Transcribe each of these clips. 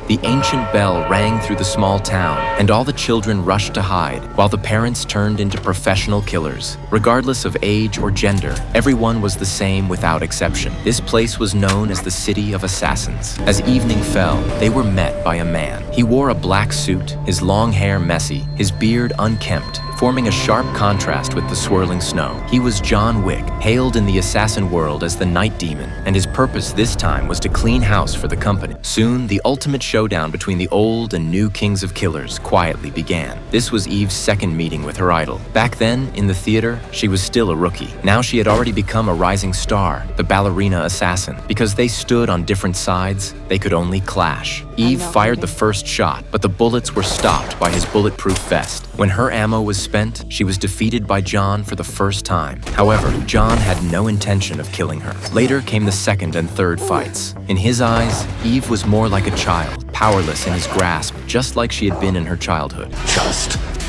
The ancient bell rang through the small town, and all the children rushed to hide, while the parents turned into professional killers. Regardless of age or gender, everyone was the same without exception. This place was known as the City of Assassins. As evening fell, they were met by a man. He wore a black suit, his long hair messy, his beard unkempt, forming a sharp contrast with the swirling snow. He was John Wick, hailed in the assassin world as the Night Demon, and his purpose this time was to clean house for the company. Soon, the ultimate showdown between the old and new kings of killers quietly began. This was Eve's second meeting with her idol. Back then, in the theater, she was still a rookie. Now she had already become a rising star, the Ballerina assassin. Because they stood on different sides, they could only clash. Eve fired the first shot, but the bullets were stopped by his bulletproof vest. When her ammo was spent, she was defeated by John for the first time. However, John had no intention of killing her. Later came the second and third fights. In his eyes, Eve was more like a child, powerless in his grasp, just like she had been in her childhood.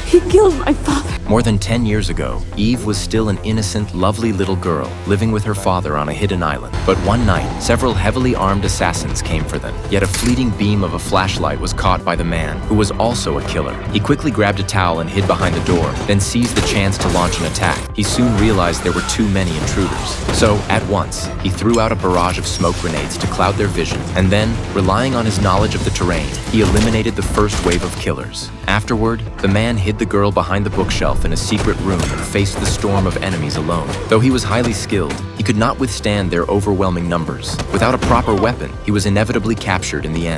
He killed my father. More than 10 years ago, Eve was still an innocent, lovely little girl living with her father on a hidden island. But one night, several heavily armed assassins came for them. Yet a fleeting beam of a flashlight was caught by the man, who was also a killer. He quickly grabbed a towel and hid behind the door, then seized the chance to launch an attack. He soon realized there were too many intruders. So, at once, he threw out a barrage of smoke grenades to cloud their vision, and then, relying on his knowledge of the terrain, he eliminated the first wave of killers. Afterward, the man hid the girl behind the bookshelf in a secret room and faced the storm of enemies alone. Though he was highly skilled, he could not withstand their overwhelming numbers. Without a proper weapon, he was inevitably captured in the end.